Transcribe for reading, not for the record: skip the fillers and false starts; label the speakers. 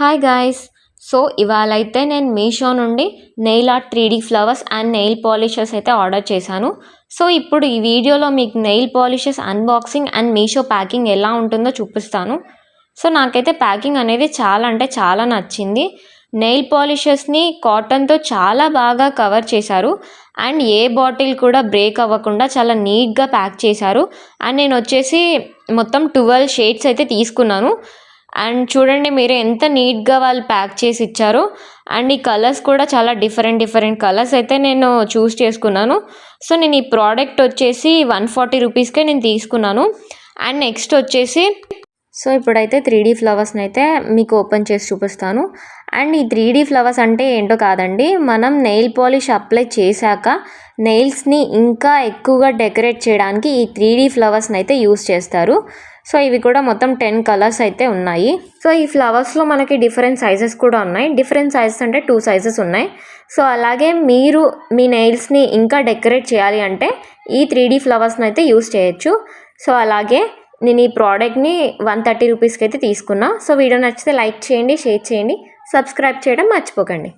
Speaker 1: Hi guys. So ఇవాళైతే నేను మీషో నుండి nail art 3D flowers and nail polishes అయితే order చేశాను. సో ఇప్పుడు ఈ వీడియోలో మీకు nail polishes unboxing and Meesho packing ఎలా ఉంటుందో చూపిస్తాను. సో నాకైతే ప్యాకింగ్ అనేది చాలా అంటే చాలా నచ్చింది. నెయిల్ పాలిషెస్ని కాటన్తో చాలా బాగా కవర్ చేశారు అండ్ ఏ బాటిల్ కూడా బ్రేక్ అవ్వకుండా చాలా నీట్గా ప్యాక్ చేశారు. అండ్ నేను వచ్చేసి మొత్తం 12 షేడ్స్ అయితే తీసుకున్నాను. అండ్ చూడండి మీరు ఎంత నీట్గా వాళ్ళు ప్యాక్ చేసి ఇచ్చారో. అండ్ ఈ కలర్స్ కూడా చాలా డిఫరెంట్ కలర్స్ అయితే నేను చూస్ చేసుకున్నాను. సో నేను ఈ ప్రోడక్ట్ వచ్చేసి 140 రూపీస్కే నేను తీసుకున్నాను. అండ్ నెక్స్ట్ వచ్చేసి సో ఇప్పుడైతే 3D ఫ్లవర్స్ని అయితే మీకు ఓపెన్ చేసి చూపిస్తాను. అండ్ ఈ 3D ఫ్లవర్స్ అంటే ఏంటో కాదండి, మనం నెయిల్ పాలిష్ అప్లై చేశాక నెయిల్స్ని ఇంకా ఎక్కువగా డెకరేట్ చేయడానికి ఈ 3D ఫ్లవర్స్ని అయితే యూస్ చేస్తారు. సో ఇవి కూడా మొత్తం 10 కలర్స్ అయితే ఉన్నాయి. సో ఈ ఫ్లవర్స్లో మనకి డిఫరెంట్ సైజెస్ కూడా ఉన్నాయి. డిఫరెంట్ సైజెస్ అంటే 2 సైజెస్ ఉన్నాయి. సో అలాగే మీరు మీ నెయిల్స్ని ఇంకా డెకరేట్ చేయాలి అంటే ఈ 3D ఫ్లవర్స్ని అయితే యూస్ చేయొచ్చు. సో అలాగే నేను ఈ ప్రోడక్ట్ని 130 రూపీస్కి అయితే తీసుకున్నా. సో వీడియో నచ్చితే లైక్ చేయండి, షేర్ చేయండి, సబ్స్క్రైబ్ చేయడం మర్చిపోకండి.